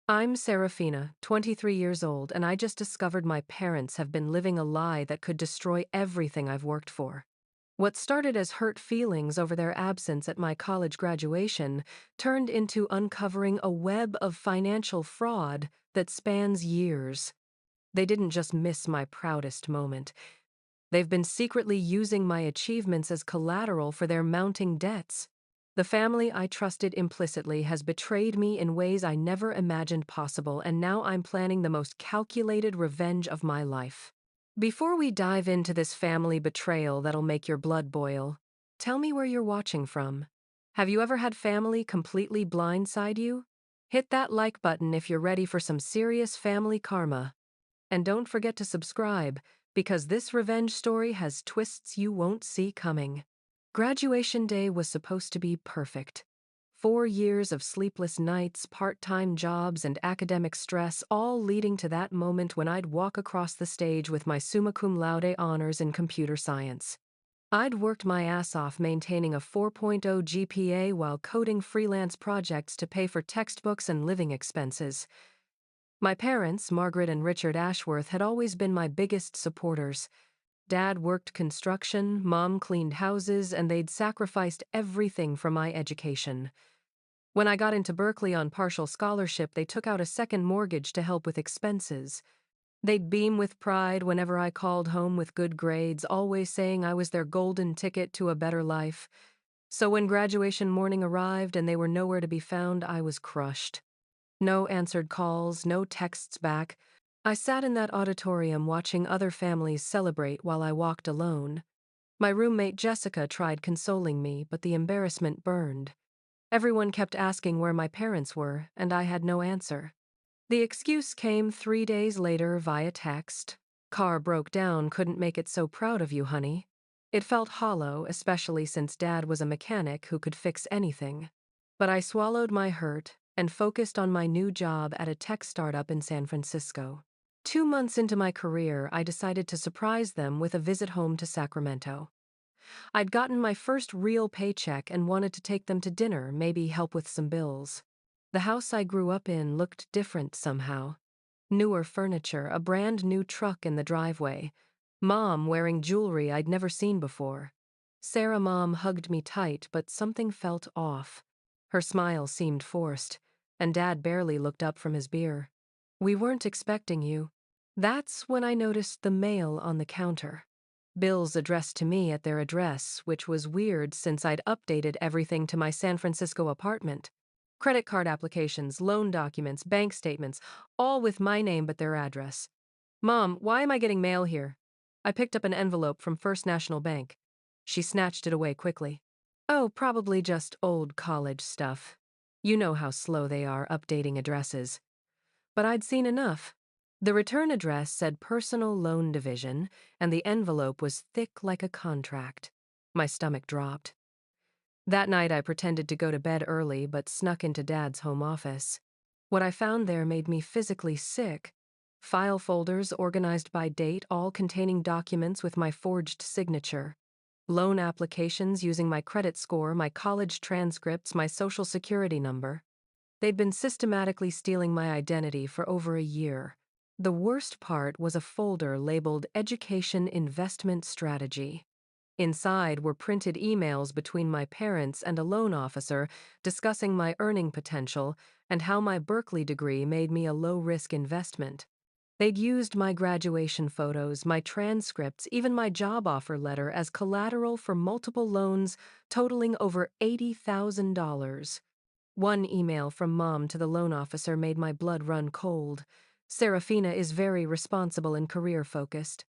I'm Seraphina, 23 years old, and I just discovered my parents have been living a lie that could destroy everything I've worked for. What started as hurt feelings over their absence at my college graduation turned into uncovering a web of financial fraud that spans years. They didn't just miss my proudest moment. They've been secretly using my achievements as collateral for their mounting debts. The family I trusted implicitly has betrayed me in ways I never imagined possible, and now I'm planning the most calculated revenge of my life. Before we dive into this family betrayal that'll make your blood boil, tell me where you're watching from. Have you ever had family completely blindside you? Hit that like button if you're ready for some serious family karma. And don't forget to subscribe, because this revenge story has twists you won't see coming. Graduation day was supposed to be perfect. 4 years of sleepless nights, part-time jobs, and academic stress, all leading to that moment when I'd walk across the stage with my summa cum laude honors in computer science. I'd worked my ass off maintaining a 4.0 GPA while coding freelance projects to pay for textbooks and living expenses. My parents, Margaret and Richard Ashworth, had always been my biggest supporters. Dad worked construction, Mom cleaned houses, and they'd sacrificed everything for my education. When I got into Berkeley on partial scholarship, they took out a second mortgage to help with expenses. They'd beam with pride whenever I called home with good grades, always saying I was their golden ticket to a better life. So when graduation morning arrived and they were nowhere to be found, I was crushed. No answered calls, no texts back. I sat in that auditorium watching other families celebrate while I walked alone. My roommate Jessica tried consoling me, but the embarrassment burned. Everyone kept asking where my parents were, and I had no answer. The excuse came 3 days later via text. Car broke down, couldn't make it so proud of you, honey. It felt hollow, especially since Dad was a mechanic who could fix anything. But I swallowed my hurt and focused on my new job at a tech startup in San Francisco. 2 months into my career, I decided to surprise them with a visit home to Sacramento. I'd gotten my first real paycheck and wanted to take them to dinner, maybe help with some bills. The house I grew up in looked different somehow. Newer furniture, a brand new truck in the driveway. Mom wearing jewelry I'd never seen before. Mom hugged me tight, but something felt off. Her smile seemed forced, and Dad barely looked up from his beer. "We weren't expecting you." That's when I noticed the mail on the counter. Bills addressed to me at their address, which was weird since I'd updated everything to my San Francisco apartment. Credit card applications, loan documents, bank statements, all with my name but their address. "Mom, why am I getting mail here?" I picked up an envelope from First National Bank. She snatched it away quickly. "Oh, probably just old college stuff. You know how slow they are updating addresses." But I'd seen enough. The return address said Personal Loan Division, and the envelope was thick like a contract. My stomach dropped. That night I pretended to go to bed early but snuck into Dad's home office. What I found there made me physically sick. File folders organized by date, all containing documents with my forged signature. Loan applications using my credit score, my college transcripts, my social security number. They'd been systematically stealing my identity for over a year. The worst part was a folder labeled Education Investment Strategy. Inside were printed emails between my parents and a loan officer discussing my earning potential and how my Berkeley degree made me a low-risk investment. They'd used my graduation photos, my transcripts, even my job offer letter as collateral for multiple loans totaling over $80,000. One email from Mom to the loan officer made my blood run cold. Seraphina is very responsible and career-focused.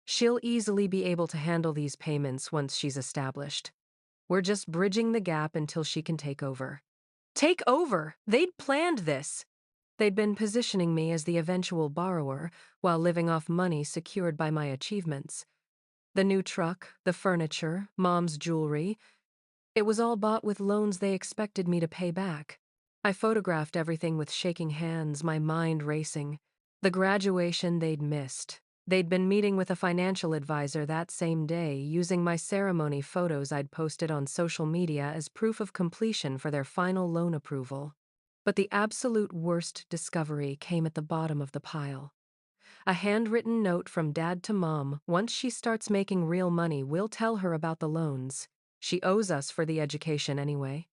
She'll easily be able to handle these payments once she's established. We're just bridging the gap until she can take over. Take over? They'd planned this. They'd been positioning me as the eventual borrower while living off money secured by my achievements. The new truck, the furniture, Mom's jewelry, it was all bought with loans they expected me to pay back. I photographed everything with shaking hands, my mind racing. The graduation they'd missed. They'd been meeting with a financial advisor that same day, using my ceremony photos I'd posted on social media as proof of completion for their final loan approval. But the absolute worst discovery came at the bottom of the pile. A handwritten note from Dad to Mom: once she starts making real money, we'll tell her about the loans. She owes us for the education anyway.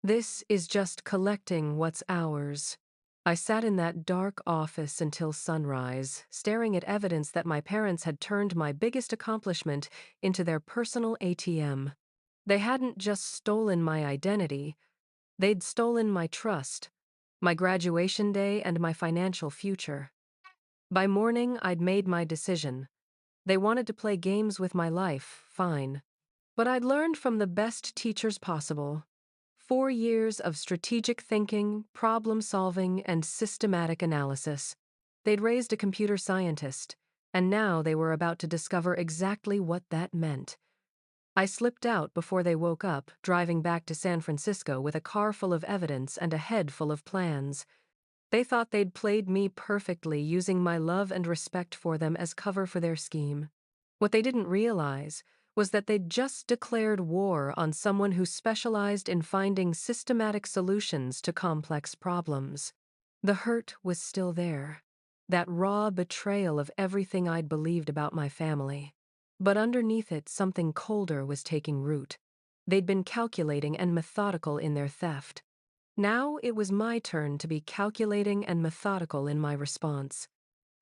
This is just collecting what's ours. I sat in that dark office until sunrise, staring at evidence that my parents had turned my biggest accomplishment into their personal ATM. They hadn't just stolen my identity, they'd stolen my trust, my graduation day, and my financial future. By morning, I'd made my decision. They wanted to play games with my life, fine. But I'd learned from the best teachers possible. 4 years of strategic thinking, problem solving, and systematic analysis. They'd raised a computer scientist, and now they were about to discover exactly what that meant. I slipped out before they woke up, driving back to San Francisco with a car full of evidence and a head full of plans. They thought they'd played me perfectly, using my love and respect for them as cover for their scheme. What they didn't realize was that they'd just declared war on someone who specialized in finding systematic solutions to complex problems. The hurt was still there, that raw betrayal of everything I'd believed about my family. But underneath it, something colder was taking root. They'd been calculating and methodical in their theft. Now it was my turn to be calculating and methodical in my response.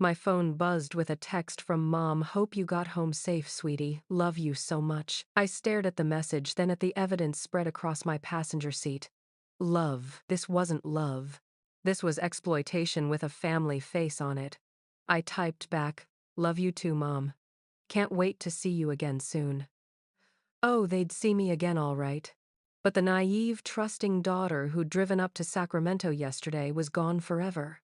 My phone buzzed with a text from Mom: "Hope you got home safe, sweetie. Love you so much." I stared at the message, then at the evidence spread across my passenger seat. Love. This wasn't love. This was exploitation with a family face on it. I typed back, "Love you too, Mom. Can't wait to see you again soon." Oh, they'd see me again, all right. But the naive, trusting daughter who'd driven up to Sacramento yesterday was gone forever.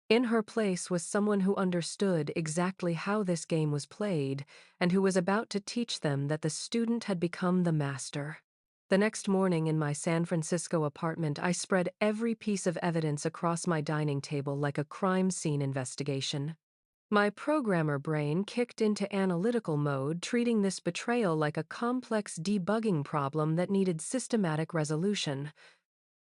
In her place was someone who understood exactly how this game was played and who was about to teach them that the student had become the master. The next morning in my San Francisco apartment, I spread every piece of evidence across my dining table like a crime scene investigation. My programmer brain kicked into analytical mode, treating this betrayal like a complex debugging problem that needed systematic resolution.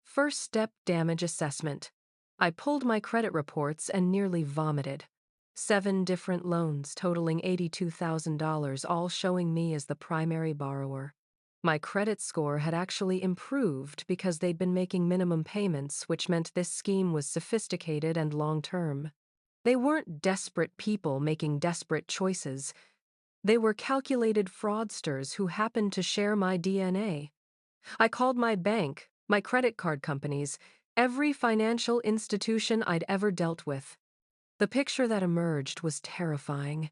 First step: damage assessment. I pulled my credit reports and nearly vomited. 7 different loans totaling $82,000, all showing me as the primary borrower. My credit score had actually improved because they'd been making minimum payments, which meant this scheme was sophisticated and long-term. They weren't desperate people making desperate choices. They were calculated fraudsters who happened to share my DNA. I called my bank, my credit card companies, every financial institution I'd ever dealt with. The picture that emerged was terrifying.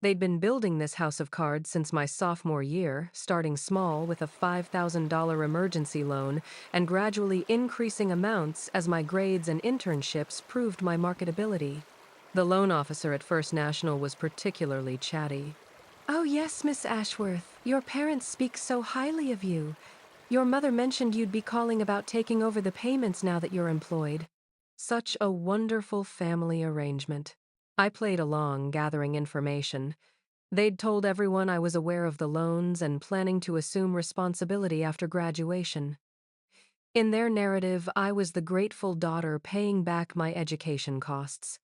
They'd been building this house of cards since my sophomore year, starting small with a $5,000 emergency loan and gradually increasing amounts as my grades and internships proved my marketability. The loan officer at First National was particularly chatty. "Oh yes, Miss Ashworth, your parents speak so highly of you. Your mother mentioned you'd be calling about taking over the payments now that you're employed." Such a wonderful family arrangement. I played along, gathering information. They'd told everyone I was aware of the loans and planning to assume responsibility after graduation. In their narrative, I was the grateful daughter paying back my education costs.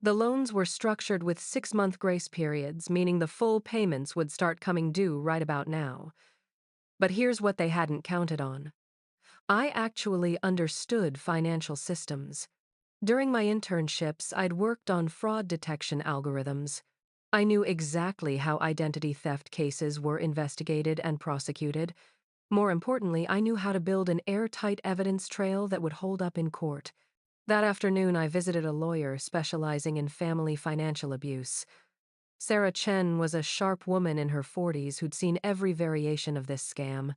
The loans were structured with 6-month grace periods, meaning the full payments would start coming due right about now. But here's what they hadn't counted on. I actually understood financial systems. During my internships, I'd worked on fraud detection algorithms. I knew exactly how identity theft cases were investigated and prosecuted. More importantly, I knew how to build an airtight evidence trail that would hold up in court. That afternoon, I visited a lawyer specializing in family financial abuse. Sarah Chen was a sharp woman in her 40s who'd seen every variation of this scam.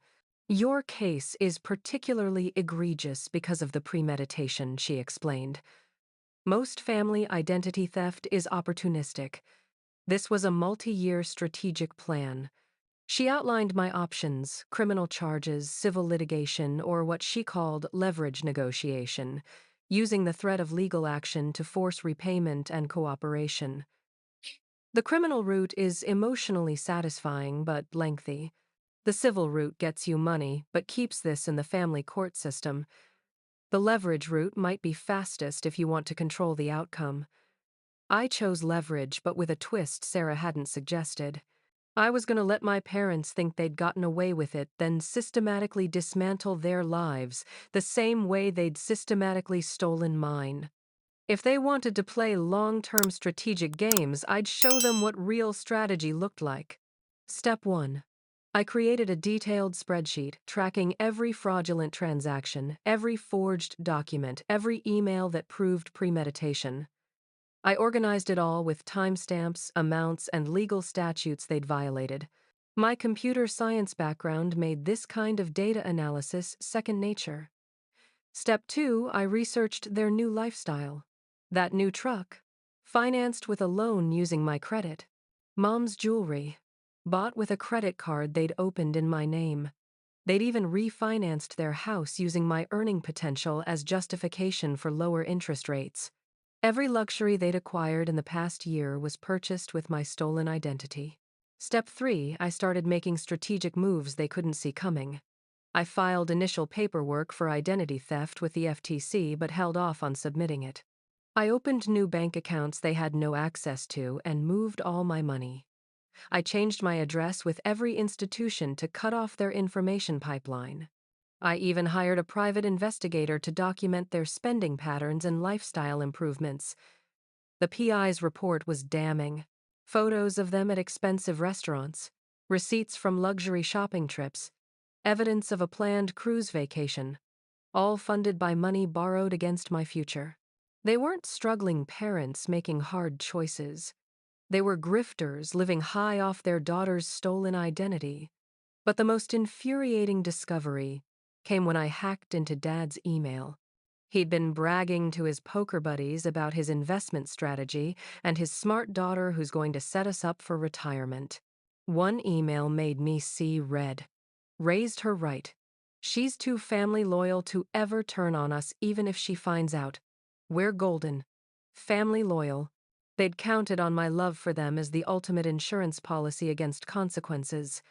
"Your case is particularly egregious because of the premeditation," she explained. "Most family identity theft is opportunistic. This was a multi-year strategic plan." She outlined my options: criminal charges, civil litigation, or what she called leverage negotiation, using the threat of legal action to force repayment and cooperation. The criminal route is emotionally satisfying but lengthy. The civil route gets you money but keeps this in the family court system. The leverage route might be fastest if you want to control the outcome. I chose leverage, but with a twist Sarah hadn't suggested. I was going to let my parents think they'd gotten away with it, then systematically dismantle their lives, the same way they'd systematically stolen mine. If they wanted to play long-term strategic games, I'd show them what real strategy looked like. Step 1. I created a detailed spreadsheet tracking every fraudulent transaction, every forged document, every email that proved premeditation. I organized it all with timestamps, amounts, and legal statutes they'd violated. My computer science background made this kind of data analysis second nature. Step 2, I researched their new lifestyle. That new truck, financed with a loan using my credit. Mom's jewelry, bought with a credit card they'd opened in my name. They'd even refinanced their house using my earning potential as justification for lower interest rates. Every luxury they'd acquired in the past year was purchased with my stolen identity. Step 3, I started making strategic moves they couldn't see coming. I filed initial paperwork for identity theft with the FTC but held off on submitting it. I opened new bank accounts they had no access to and moved all my money. I changed my address with every institution to cut off their information pipeline. I even hired a private investigator to document their spending patterns and lifestyle improvements. The PI's report was damning. Photos of them at expensive restaurants, receipts from luxury shopping trips, evidence of a planned cruise vacation, all funded by money borrowed against my future. They weren't struggling parents making hard choices. They were grifters living high off their daughter's stolen identity. But the most infuriating discovery came when I hacked into Dad's email. He'd been bragging to his poker buddies about his investment strategy and his smart daughter who's going to set us up for retirement. One email made me see red. Raised her right. She's too family loyal to ever turn on us even if she finds out. We're golden. Family loyal. They'd counted on my love for them as the ultimate insurance policy against consequences.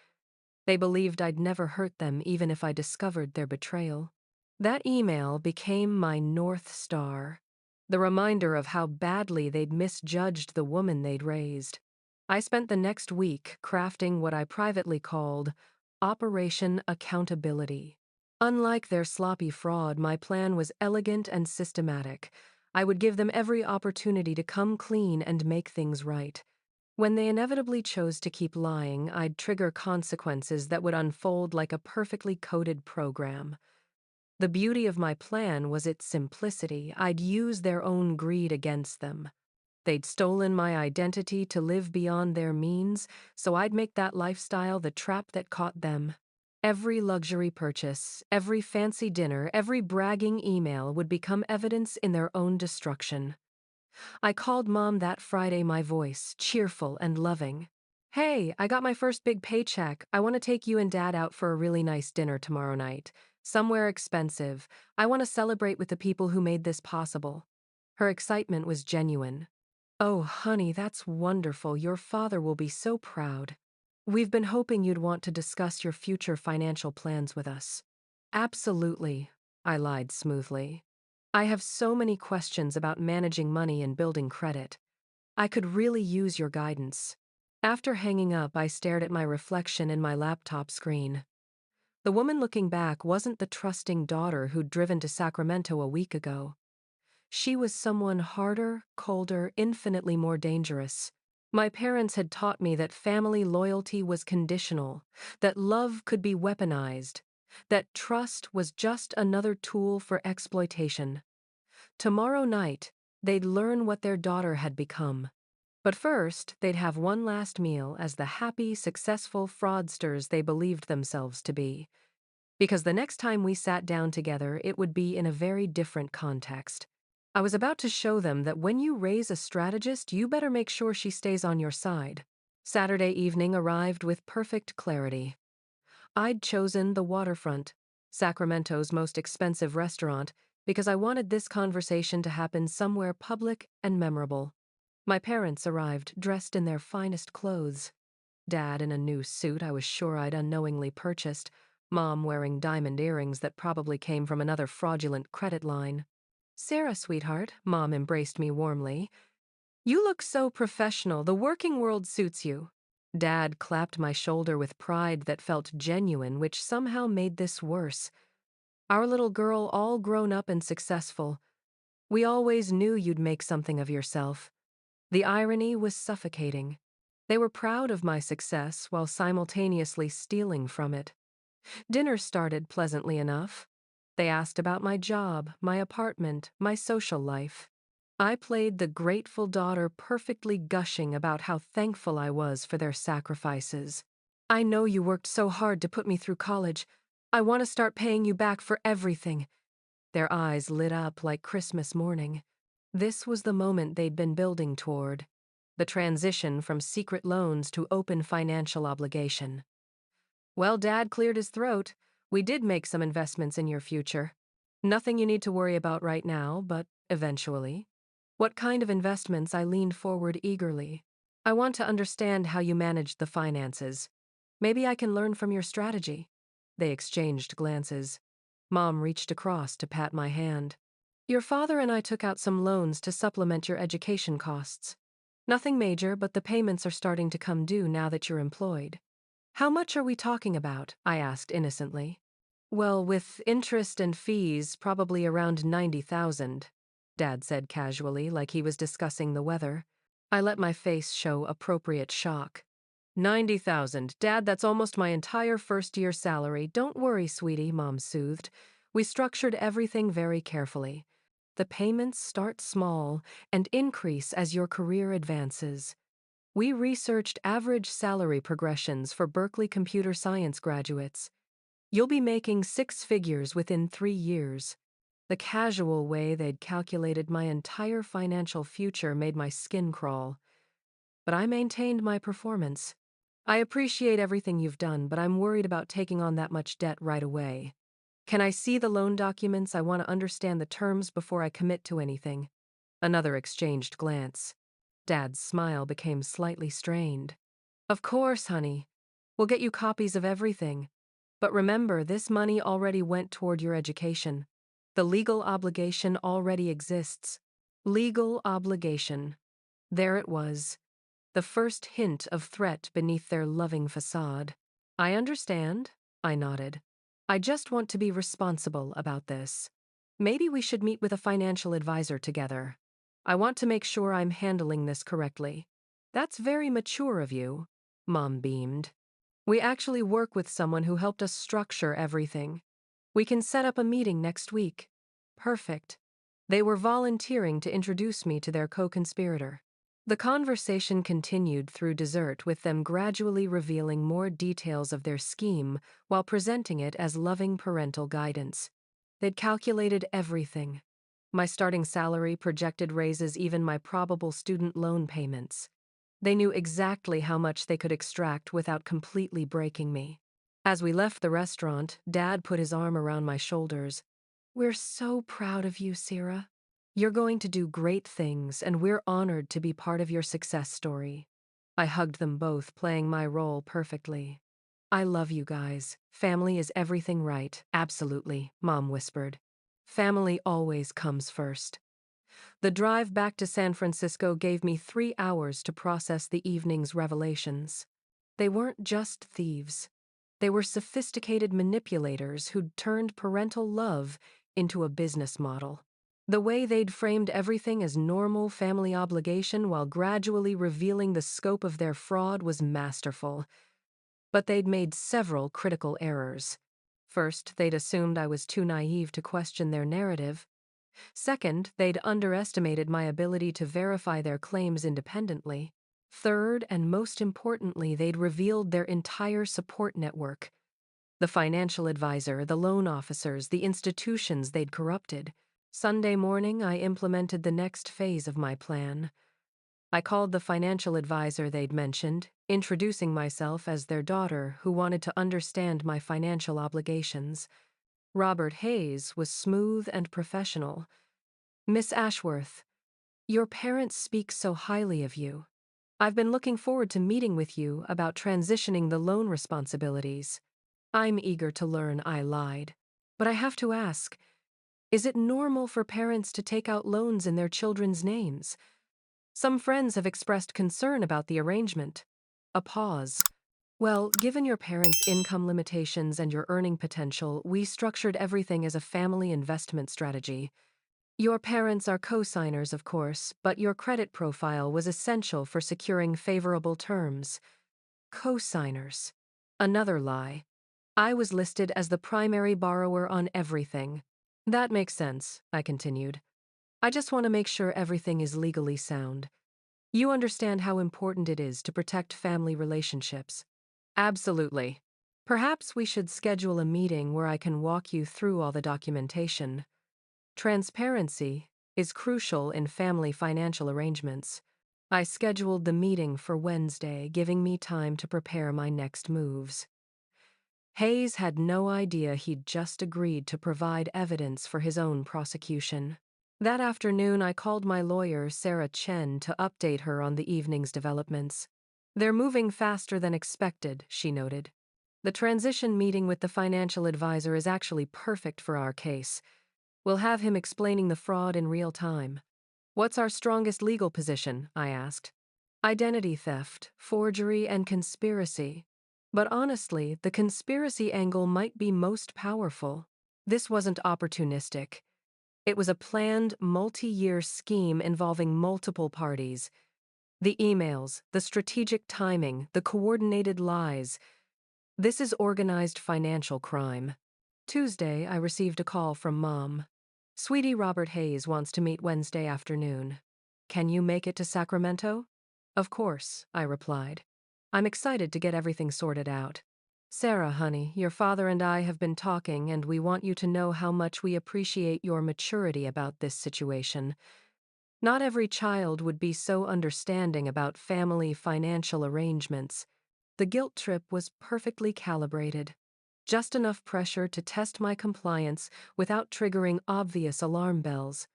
They believed I'd never hurt them even if I discovered their betrayal. That email became my North Star, the reminder of how badly they'd misjudged the woman they'd raised. I spent the next week crafting what I privately called Operation Accountability. Unlike their sloppy fraud, my plan was elegant and systematic. I would give them every opportunity to come clean and make things right. When they inevitably chose to keep lying, I'd trigger consequences that would unfold like a perfectly coded program. The beauty of my plan was its simplicity. I'd use their own greed against them. They'd stolen my identity to live beyond their means, so I'd make that lifestyle the trap that caught them. Every luxury purchase, every fancy dinner, every bragging email would become evidence in their own destruction. I called Mom that Friday, my voice, cheerful and loving. "Hey, I got my first big paycheck. I want to take you and Dad out for a really nice dinner tomorrow night. Somewhere expensive. I want to celebrate with the people who made this possible." Her excitement was genuine. "Oh, honey, that's wonderful. Your father will be so proud. We've been hoping you'd want to discuss your future financial plans with us." "Absolutely," I lied smoothly. "I have so many questions about managing money and building credit. I could really use your guidance." After hanging up, I stared at my reflection in my laptop screen. The woman looking back wasn't the trusting daughter who'd driven to Sacramento a week ago. She was someone harder, colder, infinitely more dangerous. My parents had taught me that family loyalty was conditional, that love could be weaponized, that trust was just another tool for exploitation. Tomorrow night, they'd learn what their daughter had become. But first, they'd have one last meal as the happy, successful fraudsters they believed themselves to be. Because the next time we sat down together, it would be in a very different context. I was about to show them that when you raise a strategist, you better make sure she stays on your side. Saturday evening arrived with perfect clarity. I'd chosen the Waterfront, Sacramento's most expensive restaurant, because I wanted this conversation to happen somewhere public and memorable. My parents arrived dressed in their finest clothes. Dad in a new suit I was sure I'd unknowingly purchased, Mom wearing diamond earrings that probably came from another fraudulent credit line. Sarah, sweetheart, Mom embraced me warmly. You look so professional. The working world suits you. Dad clapped my shoulder with pride that felt genuine, which somehow made this worse. Our little girl, all grown up and successful. We always knew you'd make something of yourself. The irony was suffocating. They were proud of my success while simultaneously stealing from it. Dinner started pleasantly enough. They asked about my job, my apartment, my social life. I played the grateful daughter, perfectly gushing about how thankful I was for their sacrifices. I know you worked so hard to put me through college. I want to start paying you back for everything. Their eyes lit up like Christmas morning. This was the moment they'd been building toward. The transition from secret loans to open financial obligation. Well, Dad cleared his throat. We did make some investments in your future. Nothing you need to worry about right now, but eventually. What kind of investments? I leaned forward eagerly. I want to understand how you managed the finances. Maybe I can learn from your strategy. They exchanged glances. Mom reached across to pat my hand. Your father and I took out some loans to supplement your education costs. Nothing major, but the payments are starting to come due now that you're employed. How much are we talking about? I asked innocently. Well, with interest and fees, probably around 90,000, Dad said casually, like he was discussing the weather. I let my face show appropriate shock. 90,000. Dad, that's almost my entire first-year salary. Don't worry, sweetie, Mom soothed. We structured everything very carefully. The payments start small and increase as your career advances. We researched average salary progressions for Berkeley computer science graduates. You'll be making six figures within 3 years. The casual way they'd calculated my entire financial future made my skin crawl. But I maintained my performance. I appreciate everything you've done, but I'm worried about taking on that much debt right away. Can I see the loan documents? I want to understand the terms before I commit to anything. Another exchanged glance. Dad's smile became slightly strained. Of course, honey. We'll get you copies of everything. But remember, this money already went toward your education. The legal obligation already exists. Legal obligation. There it was. The first hint of threat beneath their loving facade. I understand, I nodded. I just want to be responsible about this. Maybe we should meet with a financial advisor together. I want to make sure I'm handling this correctly. That's very mature of you, Mom beamed. We actually work with someone who helped us structure everything. We can set up a meeting next week. Perfect. They were volunteering to introduce me to their co-conspirator. The conversation continued through dessert, with them gradually revealing more details of their scheme while presenting it as loving parental guidance. They'd calculated everything. My starting salary, projected raises, even my probable student loan payments. They knew exactly how much they could extract without completely breaking me. As we left the restaurant, Dad put his arm around my shoulders. We're so proud of you, Sarah. You're going to do great things, and we're honored to be part of your success story. I hugged them both, playing my role perfectly. I love you guys. Family is everything, right? Absolutely, Mom whispered. Family always comes first. The drive back to San Francisco gave me 3 hours to process the evening's revelations. They weren't just thieves. They were sophisticated manipulators who'd turned parental love into a business model. The way they'd framed everything as normal family obligation while gradually revealing the scope of their fraud was masterful. But they'd made several critical errors. First, they'd assumed I was too naive to question their narrative. Second, they'd underestimated my ability to verify their claims independently. Third, and most importantly, they'd revealed their entire support network. The financial advisor, the loan officers, the institutions they'd corrupted. Sunday morning, I implemented the next phase of my plan. I called the financial advisor they'd mentioned, introducing myself as their daughter who wanted to understand my financial obligations. Robert Hayes was smooth and professional. Miss Ashworth, your parents speak so highly of you. I've been looking forward to meeting with you about transitioning the loan responsibilities. I'm eager to learn I lied. But I have to ask, is it normal for parents to take out loans in their children's names? Some friends have expressed concern about the arrangement. A pause. Well, given your parents' income limitations and your earning potential, we structured everything as a family investment strategy. Your parents are co-signers, of course, but your credit profile was essential for securing favorable terms. Co-signers. Another lie. I was listed as the primary borrower on everything. That makes sense, I continued. I just want to make sure everything is legally sound. You understand how important it is to protect family relationships. Absolutely. Perhaps we should schedule a meeting where I can walk you through all the documentation. Transparency is crucial in family financial arrangements. I scheduled the meeting for Wednesday, giving me time to prepare my next moves. Hayes had no idea he'd just agreed to provide evidence for his own prosecution. That afternoon, I called my lawyer, Sarah Chen, to update her on the evening's developments. They're moving faster than expected, she noted. The transition meeting with the financial advisor is actually perfect for our case. We'll have him explaining the fraud in real time. What's our strongest legal position? I asked. Identity theft, forgery, and conspiracy. But honestly, the conspiracy angle might be most powerful. This wasn't opportunistic. It was a planned, multi-year scheme involving multiple parties. The emails, the strategic timing, the coordinated lies. This is organized financial crime. Tuesday, I received a call from Mom. Sweetie, Robert Hayes wants to meet Wednesday afternoon. Can you make it to Sacramento? Of course, I replied. I'm excited to get everything sorted out. Sarah, honey, your father and I have been talking, and we want you to know how much we appreciate your maturity about this situation. Not every child would be so understanding about family financial arrangements. The guilt trip was perfectly calibrated. Just enough pressure to test my compliance without triggering obvious alarm bells.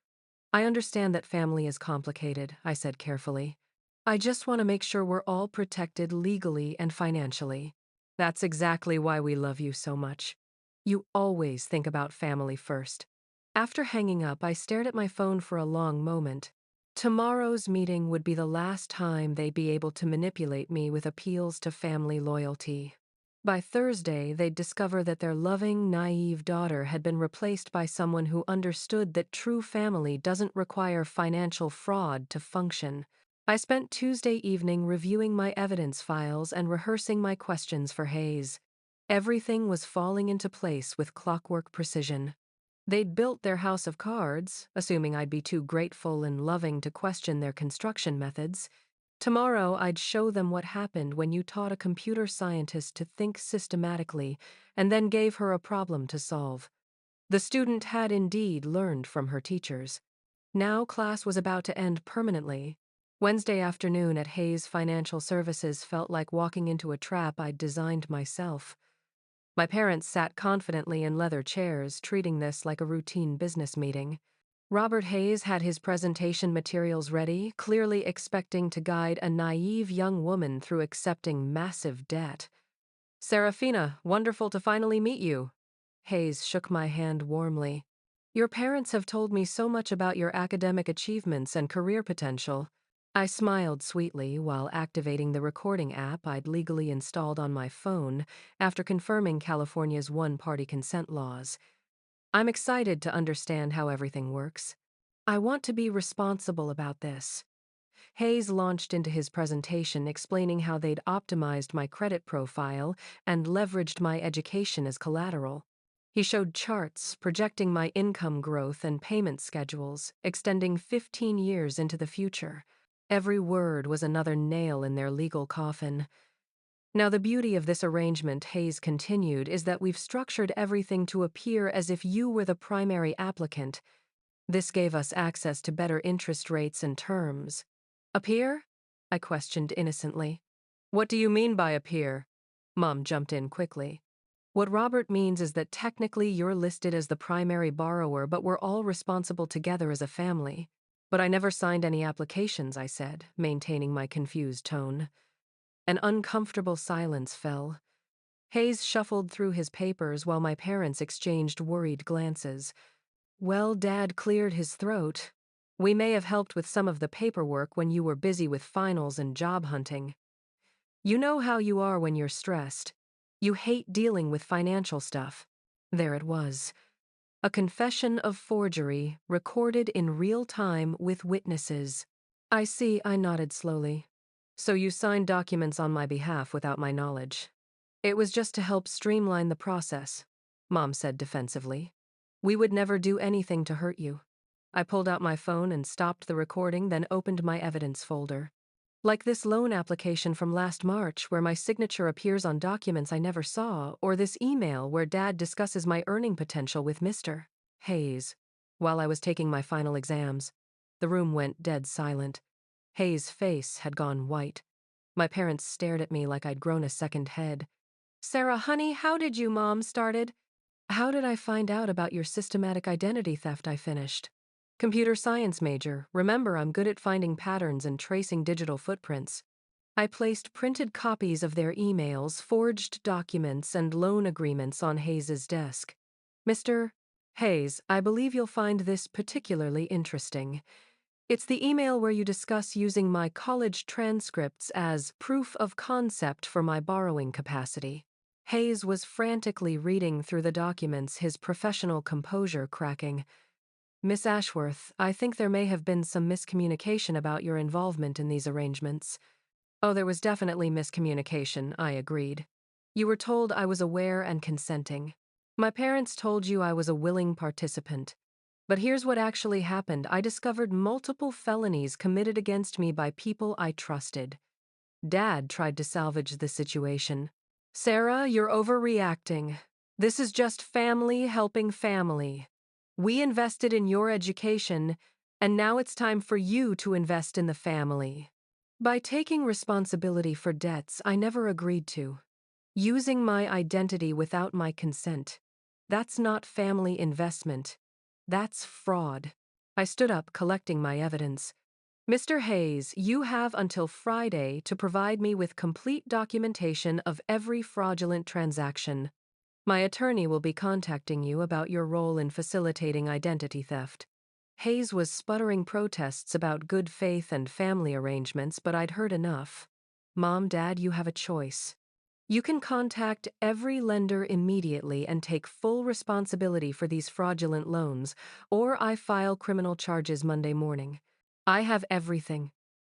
I understand that family is complicated, I said carefully. I just want to make sure we're all protected legally and financially. That's exactly why we love you so much. You always think about family first. After hanging up, I stared at my phone for a long moment. Tomorrow's meeting would be the last time they'd be able to manipulate me with appeals to family loyalty. By Thursday, they'd discover that their loving, naive daughter had been replaced by someone who understood that true family doesn't require financial fraud to function. I spent Tuesday evening reviewing my evidence files and rehearsing my questions for Hayes. Everything was falling into place with clockwork precision. They'd built their house of cards, assuming I'd be too grateful and loving to question their construction methods. Tomorrow, I'd show them what happened when you taught a computer scientist to think systematically and then gave her a problem to solve. The student had indeed learned from her teachers. Now class was about to end permanently. Wednesday afternoon at Hayes Financial Services felt like walking into a trap I'd designed myself. My parents sat confidently in leather chairs, treating this like a routine business meeting. Robert Hayes had his presentation materials ready, clearly expecting to guide a naive young woman through accepting massive debt. Seraphina, wonderful to finally meet you. Hayes shook my hand warmly. Your parents have told me so much about your academic achievements and career potential. I smiled sweetly while activating the recording app I'd legally installed on my phone after confirming California's one-party consent laws. I'm excited to understand how everything works. I want to be responsible about this. Hayes launched into his presentation explaining how they'd optimized my credit profile and leveraged my education as collateral. He showed charts projecting my income growth and payment schedules, extending 15 years into the future. Every word was another nail in their legal coffin. Now, the beauty of this arrangement, Hayes continued, is that we've structured everything to appear as if you were the primary applicant. This gave us access to better interest rates and terms. Appear? I questioned innocently. What do you mean by appear? Mom jumped in quickly. What Robert means is that technically you're listed as the primary borrower, but we're all responsible together as a family. But I never signed any applications, I said, maintaining my confused tone. An uncomfortable silence fell. Hayes shuffled through his papers while my parents exchanged worried glances. Well, Dad cleared his throat. We may have helped with some of the paperwork when you were busy with finals and job hunting. You know how you are when you're stressed. You hate dealing with financial stuff. There it was. A confession of forgery, recorded in real time with witnesses. I see, I nodded slowly. So you signed documents on my behalf without my knowledge. It was just to help streamline the process, Mom said defensively. We would never do anything to hurt you. I pulled out my phone and stopped the recording, then opened my evidence folder. Like this loan application from last March where my signature appears on documents I never saw, or this email where Dad discusses my earning potential with Mr. Hayes. While I was taking my final exams, the room went dead silent. Hayes' face had gone white. My parents stared at me like I'd grown a second head. Sarah, honey, how did you, Mom started? How did I find out about your systematic identity theft? I finished. Computer science major. Remember, I'm good at finding patterns and tracing digital footprints. I placed printed copies of their emails, forged documents, and loan agreements on Hayes's desk. Mr. Hayes, I believe you'll find this particularly interesting. It's the email where you discuss using my college transcripts as proof of concept for my borrowing capacity. Hayes was frantically reading through the documents, his professional composure cracking. Miss Ashworth, I think there may have been some miscommunication about your involvement in these arrangements. Oh, there was definitely miscommunication, I agreed. You were told I was aware and consenting. My parents told you I was a willing participant. But here's what actually happened. I discovered multiple felonies committed against me by people I trusted. Dad tried to salvage the situation. Sarah, you're overreacting. This is just family helping family. We invested in your education, and now it's time for you to invest in the family. By taking responsibility for debts I never agreed to, using my identity without my consent, that's not family investment. That's fraud. I stood up, collecting my evidence. Mr. Hayes, you have until Friday to provide me with complete documentation of every fraudulent transaction. My attorney will be contacting you about your role in facilitating identity theft. Hayes was sputtering protests about good faith and family arrangements, but I'd heard enough. Mom, Dad, you have a choice. You can contact every lender immediately and take full responsibility for these fraudulent loans, or I file criminal charges Monday morning. I have everything.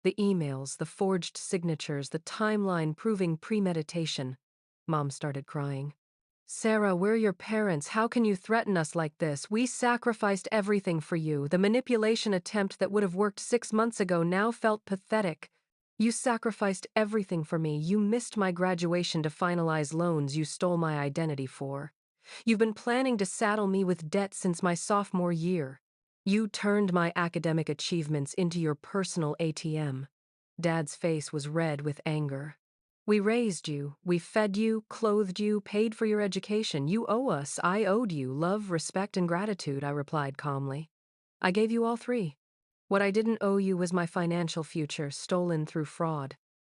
The emails, the forged signatures, the timeline proving premeditation. Mom started crying. Sarah, we're your parents. How can you threaten us like this? We sacrificed everything for you. The manipulation attempt that would have worked 6 months ago now felt pathetic. You sacrificed everything for me. You missed my graduation to finalize loans you stole my identity for. You've been planning to saddle me with debt since my sophomore year. You turned my academic achievements into your personal ATM. Dad's face was red with anger. We raised you, we fed you, clothed you, paid for your education. You owe us. I owed you love, respect, and gratitude, I replied calmly. I gave you all three. What I didn't owe you was my financial future, stolen through fraud.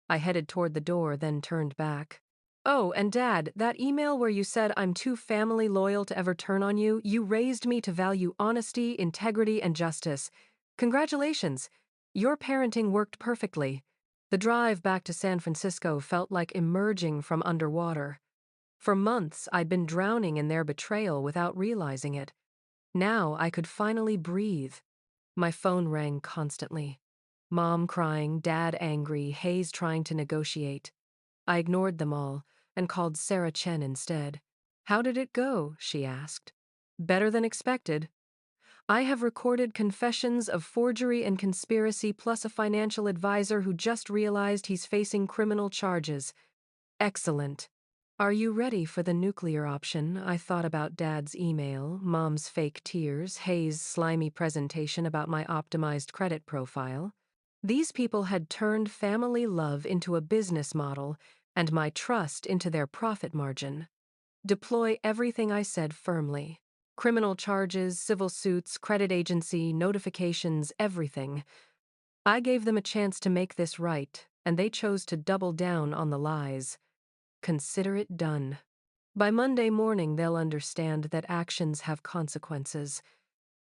I headed toward the door, then turned back. Oh, and Dad, that email where you said I'm too family loyal to ever turn on you, you raised me to value honesty, integrity, and justice. Congratulations. Your parenting worked perfectly. The drive back to San Francisco felt like emerging from underwater. For months, I'd been drowning in their betrayal without realizing it. Now I could finally breathe. My phone rang constantly. Mom crying, Dad angry, Hayes trying to negotiate. I ignored them all and called Sarah Chen instead. How did it go? She asked. Better than expected. I have recorded confessions of forgery and conspiracy plus a financial advisor who just realized he's facing criminal charges. Excellent. Are you ready for the nuclear option? I thought about Dad's email, Mom's fake tears, Hayes' slimy presentation about my optimized credit profile. These people had turned family love into a business model and my trust into their profit margin. Deploy everything I said firmly. Criminal charges, civil suits, credit agency, notifications, everything. I gave them a chance to make this right, and they chose to double down on the lies. Consider it done. By Monday morning, they'll understand that actions have consequences.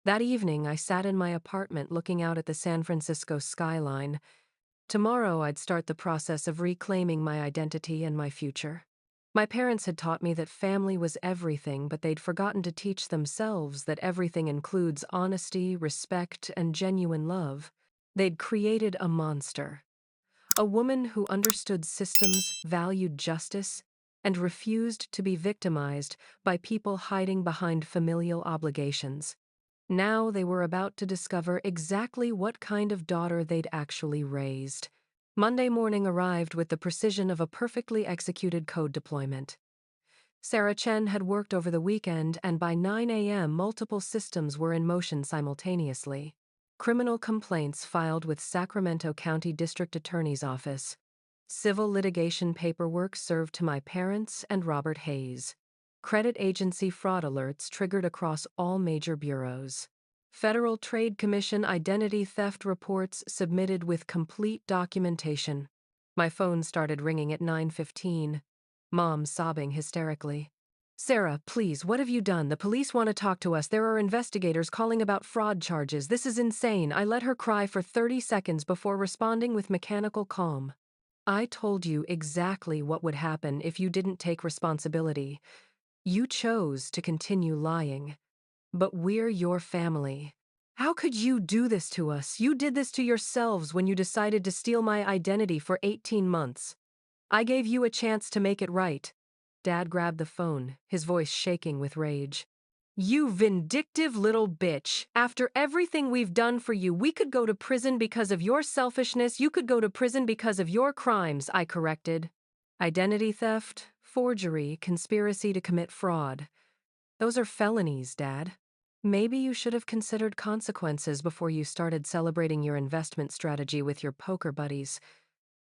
That evening, I sat in my apartment looking out at the San Francisco skyline. Tomorrow, I'd start the process of reclaiming my identity and my future. My parents had taught me that family was everything, but they'd forgotten to teach themselves that everything includes honesty, respect, and genuine love. They'd created a monster. A woman who understood systems, valued justice, and refused to be victimized by people hiding behind familial obligations. Now they were about to discover exactly what kind of daughter they'd actually raised. Monday morning arrived with the precision of a perfectly executed code deployment. Sarah Chen had worked over the weekend, and by 9 a.m., multiple systems were in motion simultaneously. Criminal complaints filed with Sacramento County District Attorney's Office. Civil litigation paperwork served to my parents and Robert Hayes. Credit agency fraud alerts triggered across all major bureaus. Federal Trade Commission identity theft reports submitted with complete documentation. My phone started ringing at 9:15. Mom sobbing hysterically. "Sarah, please, what have you done? The police want to talk to us. There are investigators calling about fraud charges. This is insane." I let her cry for 30 seconds before responding with mechanical calm. "I told you exactly what would happen if you didn't take responsibility. You chose to continue lying. But we're your family. How could you do this to us? You did this to yourselves when you decided to steal my identity for 18 months. I gave you a chance to make it right." Dad grabbed the phone, his voice shaking with rage. "You vindictive little bitch. After everything we've done for you, we could go to prison because of your selfishness. You could go to prison because of your crimes," I corrected. "Identity theft, forgery, conspiracy to commit fraud. Those are felonies, Dad. Maybe you should have considered consequences before you started celebrating your investment strategy with your poker buddies."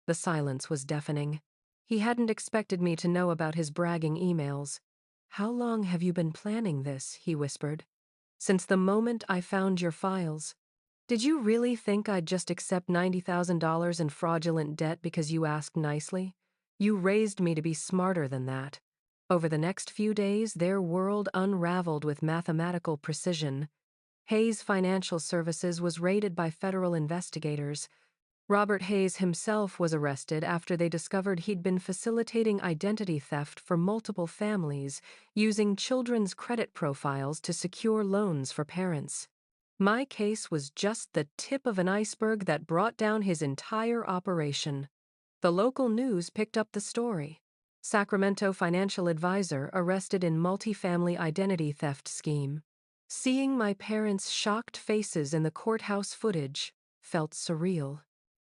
The silence was deafening. He hadn't expected me to know about his bragging emails. "How long have you been planning this?" he whispered. "Since the moment I found your files. Did you really think I'd just accept $90,000 in fraudulent debt because you asked nicely? You raised me to be smarter than that." Over the next few days, their world unraveled with mathematical precision. Hayes Financial Services was raided by federal investigators. Robert Hayes himself was arrested after they discovered he'd been facilitating identity theft for multiple families, using children's credit profiles to secure loans for parents. My case was just the tip of an iceberg that brought down his entire operation. The local news picked up the story. Sacramento financial advisor arrested in multifamily identity theft scheme. Seeing my parents' shocked faces in the courthouse footage felt surreal.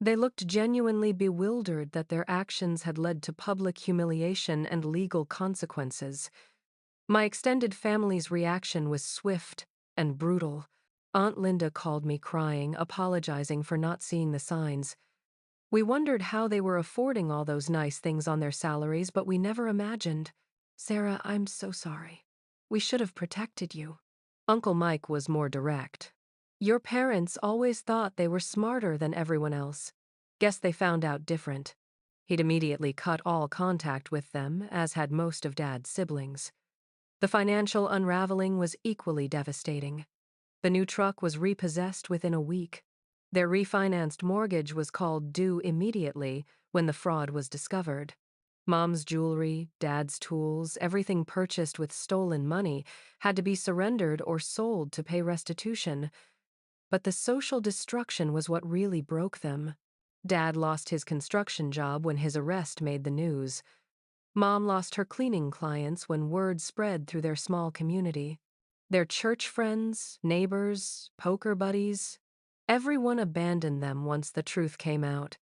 They looked genuinely bewildered that their actions had led to public humiliation and legal consequences. My extended family's reaction was swift and brutal. Aunt Linda called me crying, apologizing for not seeing the signs. "We wondered how they were affording all those nice things on their salaries, but we never imagined. Sarah, I'm so sorry. We should have protected you." Uncle Mike was more direct. "Your parents always thought they were smarter than everyone else. Guess they found out different." He'd immediately cut all contact with them, as had most of Dad's siblings. The financial unraveling was equally devastating. The new truck was repossessed within a week. Their refinanced mortgage was called due immediately when the fraud was discovered. Mom's jewelry, Dad's tools, everything purchased with stolen money had to be surrendered or sold to pay restitution. But the social destruction was what really broke them. Dad lost his construction job when his arrest made the news. Mom lost her cleaning clients when word spread through their small community. Their church friends, neighbors, poker buddies, everyone abandoned them once the truth came out.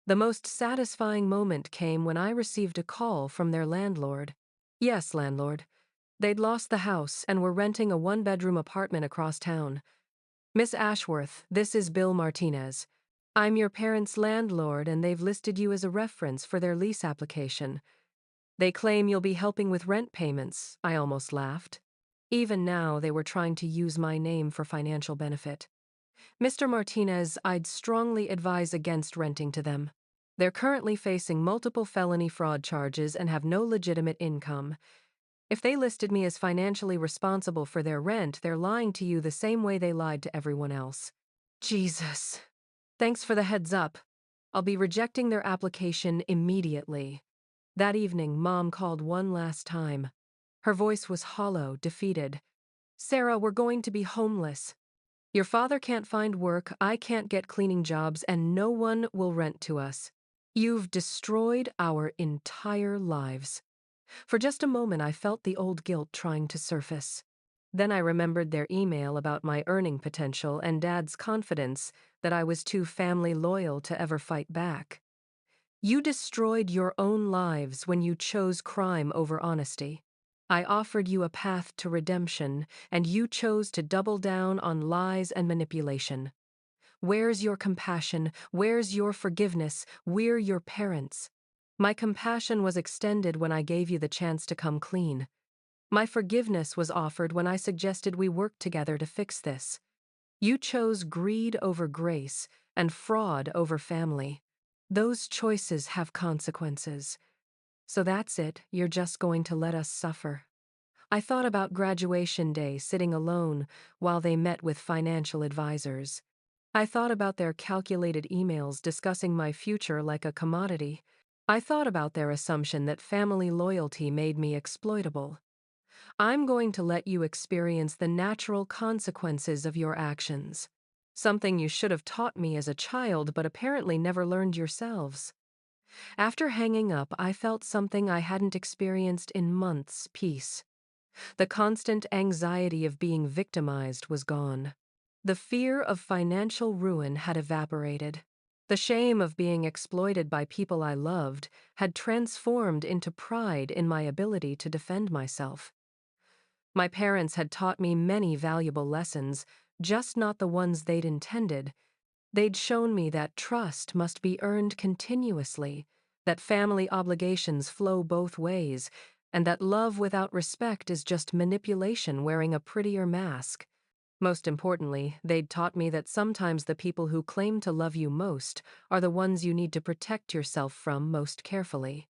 The most satisfying moment came when I received a call from their landlord. "Yes, landlord. They'd lost the house and were renting a one-bedroom apartment across town. Miss Ashworth, this is Bill Martinez. I'm your parents' landlord, and they've listed you as a reference for their lease application. They claim you'll be helping with rent payments." I almost laughed. Even now, they were trying to use my name for financial benefit. "Mr. Martinez, I'd strongly advise against renting to them. They're currently facing multiple felony fraud charges and have no legitimate income. If they listed me as financially responsible for their rent, they're lying to you the same way they lied to everyone else. Jesus. Thanks for the heads up. I'll be rejecting their application immediately. That evening, Mom called one last time. Her voice was hollow, defeated. Sarah, we're going to be homeless. Your father can't find work, I can't get cleaning jobs, and no one will rent to us. You've destroyed our entire lives. For just a moment, I felt the old guilt trying to surface. Then I remembered their email about my earning potential and Dad's confidence that I was too family loyal to ever fight back. You destroyed your own lives when you chose crime over honesty. I offered you a path to redemption, and you chose to double down on lies and manipulation. Where's your compassion? Where's your forgiveness? We're your parents. My compassion was extended when I gave you the chance to come clean. My forgiveness was offered when I suggested we work together to fix this. You chose greed over grace and fraud over family. Those choices have consequences. So that's it, you're just going to let us suffer. I thought about graduation day sitting alone while they met with financial advisors. I thought about their calculated emails discussing my future like a commodity. I thought about their assumption that family loyalty made me exploitable. I'm going to let you experience the natural consequences of your actions. Something you should have taught me as a child but apparently never learned yourselves. After hanging up, I felt something I hadn't experienced in months: peace. The constant anxiety of being victimized was gone. The fear of financial ruin had evaporated. The shame of being exploited by people I loved had transformed into pride in my ability to defend myself. My parents had taught me many valuable lessons, just not the ones they'd intended. They'd shown me that trust must be earned continuously, that family obligations flow both ways, and that love without respect is just manipulation wearing a prettier mask. Most importantly, they'd taught me that sometimes the people who claim to love you most are the ones you need to protect yourself from most carefully.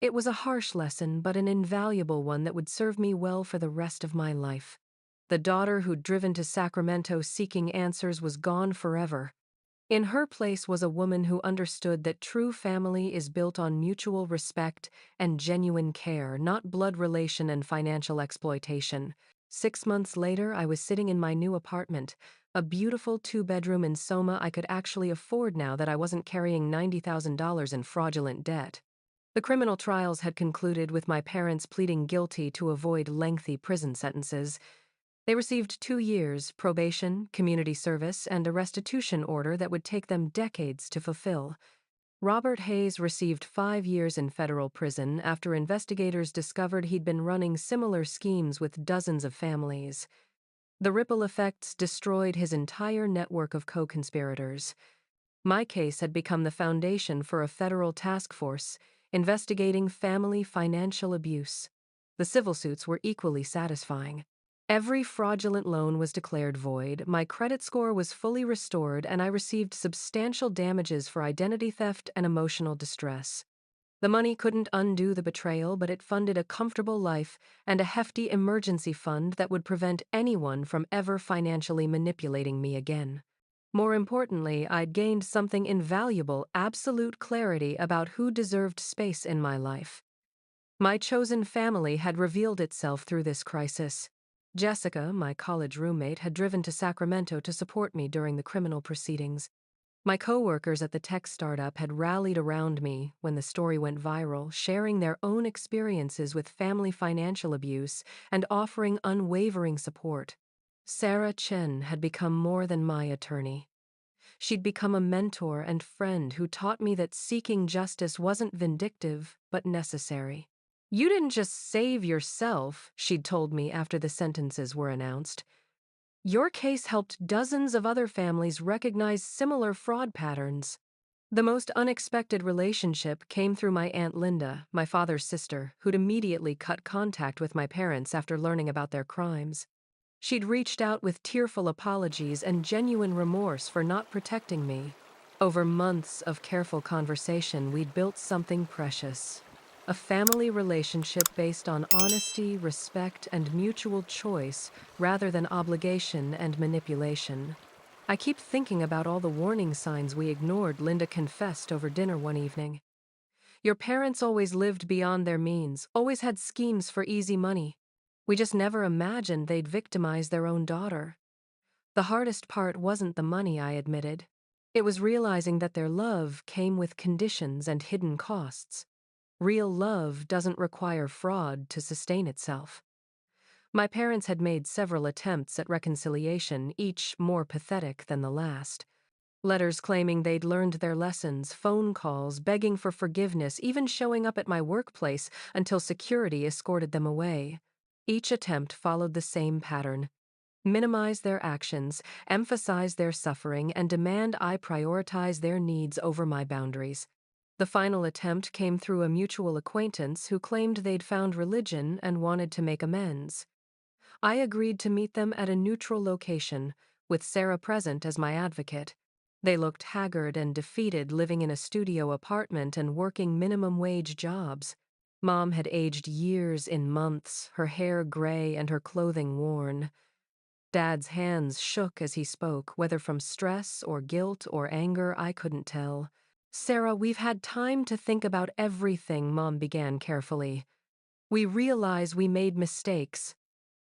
It was a harsh lesson, but an invaluable one that would serve me well for the rest of my life. The daughter who'd driven to Sacramento seeking answers was gone forever. In her place was a woman who understood that true family is built on mutual respect and genuine care, not blood relation and financial exploitation. 6 months later, I was sitting in my new apartment, a beautiful 2-bedroom in Soma I could actually afford now that I wasn't carrying $90,000 in fraudulent debt. The criminal trials had concluded with my parents pleading guilty to avoid lengthy prison sentences. They received 2 years, probation, community service, and a restitution order that would take them decades to fulfill. Robert Hayes received 5 years in federal prison after investigators discovered he'd been running similar schemes with dozens of families. The ripple effects destroyed his entire network of co-conspirators. My case had become the foundation for a federal task force investigating family financial abuse. The civil suits were equally satisfying. Every fraudulent loan was declared void, my credit score was fully restored, and I received substantial damages for identity theft and emotional distress. The money couldn't undo the betrayal, but it funded a comfortable life and a hefty emergency fund that would prevent anyone from ever financially manipulating me again. More importantly, I'd gained something invaluable: absolute clarity about who deserved space in my life. My chosen family had revealed itself through this crisis. Jessica, my college roommate, had driven to Sacramento to support me during the criminal proceedings. My coworkers at the tech startup had rallied around me when the story went viral, sharing their own experiences with family financial abuse and offering unwavering support. Sarah Chen had become more than my attorney. She'd become a mentor and friend who taught me that seeking justice wasn't vindictive, but necessary. You didn't just save yourself, she'd told me after the sentences were announced. Your case helped dozens of other families recognize similar fraud patterns. The most unexpected relationship came through my Aunt Linda, my father's sister, who'd immediately cut contact with my parents after learning about their crimes. She'd reached out with tearful apologies and genuine remorse for not protecting me. Over months of careful conversation, we'd built something precious. A family relationship based on honesty, respect, and mutual choice rather than obligation and manipulation. I keep thinking about all the warning signs we ignored, Linda confessed over dinner one evening. Your parents always lived beyond their means, always had schemes for easy money. We just never imagined they'd victimize their own daughter. The hardest part wasn't the money, I admitted. It was realizing that their love came with conditions and hidden costs. Real love doesn't require fraud to sustain itself. My parents had made several attempts at reconciliation, each more pathetic than the last. Letters claiming they'd learned their lessons, phone calls begging for forgiveness, even showing up at my workplace until security escorted them away. Each attempt followed the same pattern: minimize their actions, emphasize their suffering, and demand I prioritize their needs over my boundaries. The final attempt came through a mutual acquaintance who claimed they'd found religion and wanted to make amends. I agreed to meet them at a neutral location, with Sarah present as my advocate. They looked haggard and defeated, living in a studio apartment and working minimum wage jobs. Mom had aged years in months, her hair gray and her clothing worn. Dad's hands shook as he spoke, whether from stress or guilt or anger, I couldn't tell. Sarah, we've had time to think about everything, Mom began carefully. We realize we made mistakes.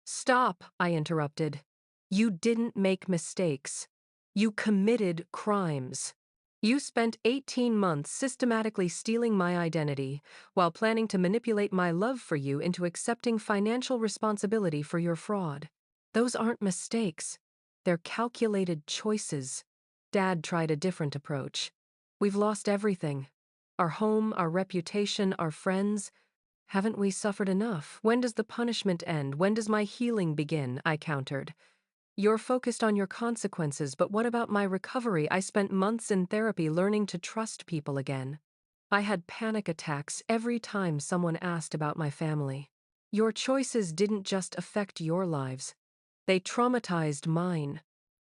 Stop, I interrupted. You didn't make mistakes. You committed crimes. You spent 18 months systematically stealing my identity while planning to manipulate my love for you into accepting financial responsibility for your fraud. Those aren't mistakes. They're calculated choices. Dad tried a different approach. We've lost everything. Our home, our reputation, our friends. Haven't we suffered enough? When does the punishment end? When does my healing begin? I countered. You're focused on your consequences, but what about my recovery? I spent months in therapy learning to trust people again. I had panic attacks every time someone asked about my family. Your choices didn't just affect your lives. They traumatized mine.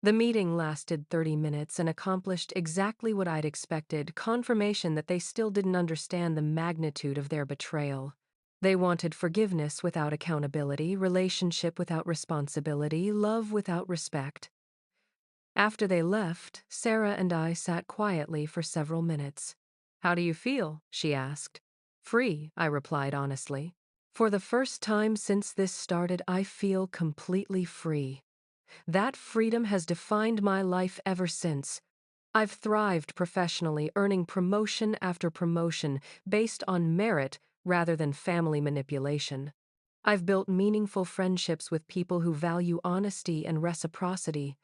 The meeting lasted 30 minutes and accomplished exactly what I'd expected: confirmation that they still didn't understand the magnitude of their betrayal. They wanted forgiveness without accountability, relationship without responsibility, love without respect. After they left, Sarah and I sat quietly for several minutes. How do you feel? She asked. Free, I replied honestly. For the first time since this started, I feel completely free. That freedom has defined my life ever since. I've thrived professionally, earning promotion after promotion based on merit rather than family manipulation. I've built meaningful friendships with people who value honesty and reciprocity.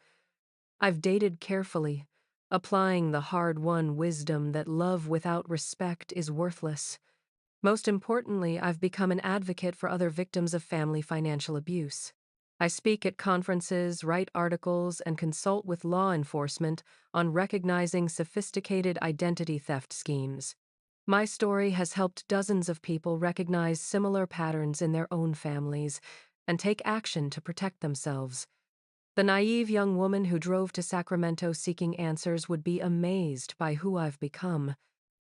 I've dated carefully, applying the hard-won wisdom that love without respect is worthless. Most importantly, I've become an advocate for other victims of family financial abuse. I speak at conferences, write articles, and consult with law enforcement on recognizing sophisticated identity theft schemes. My story has helped dozens of people recognize similar patterns in their own families and take action to protect themselves. The naive young woman who drove to Sacramento seeking answers would be amazed by who I've become.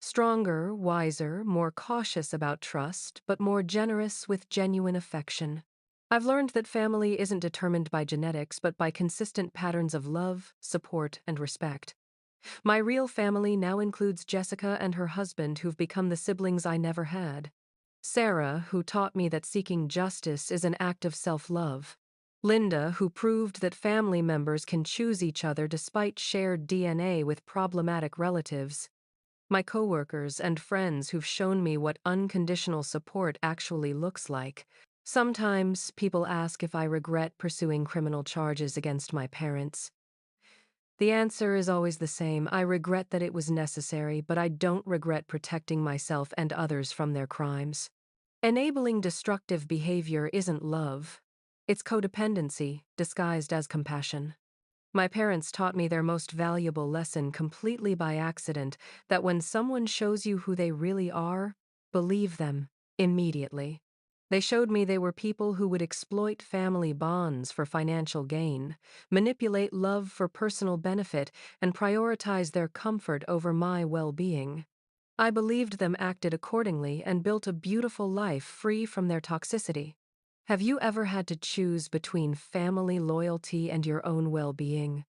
Stronger, wiser, more cautious about trust, but more generous with genuine affection. I've learned that family isn't determined by genetics, but by consistent patterns of love, support, and respect. My real family now includes Jessica and her husband, who've become the siblings I never had. Sarah, who taught me that seeking justice is an act of self-love. Linda, who proved that family members can choose each other despite shared DNA with problematic relatives. My coworkers and friends who've shown me what unconditional support actually looks like. Sometimes people ask if I regret pursuing criminal charges against my parents. The answer is always the same: I regret that it was necessary, but I don't regret protecting myself and others from their crimes. Enabling destructive behavior isn't love. It's codependency, disguised as compassion. My parents taught me their most valuable lesson completely by accident: that when someone shows you who they really are, believe them immediately. They showed me they were people who would exploit family bonds for financial gain, manipulate love for personal benefit, and prioritize their comfort over my well-being. I believed them acted accordingly and built a beautiful life free from their toxicity. Have you ever had to choose between family loyalty and your own well-being?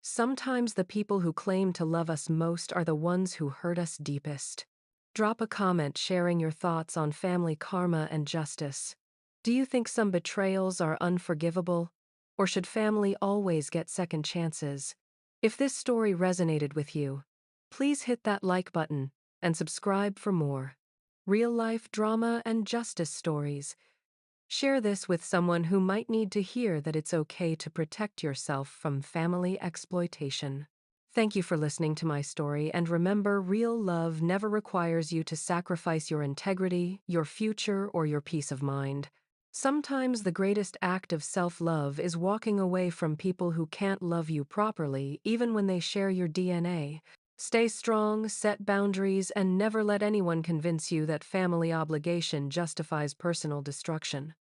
Sometimes the people who claim to love us most are the ones who hurt us deepest. Drop a comment sharing your thoughts on family karma and justice. Do you think some betrayals are unforgivable? Or should family always get second chances? If this story resonated with you, please hit that like button and subscribe for more real-life drama and justice stories. Share this with someone who might need to hear that it's okay to protect yourself from family exploitation. Thank you for listening to my story, and remember, real love never requires you to sacrifice your integrity, your future, or your peace of mind. Sometimes the greatest act of self-love is walking away from people who can't love you properly, even when they share your DNA. Stay strong, set boundaries, and never let anyone convince you that family obligation justifies personal destruction.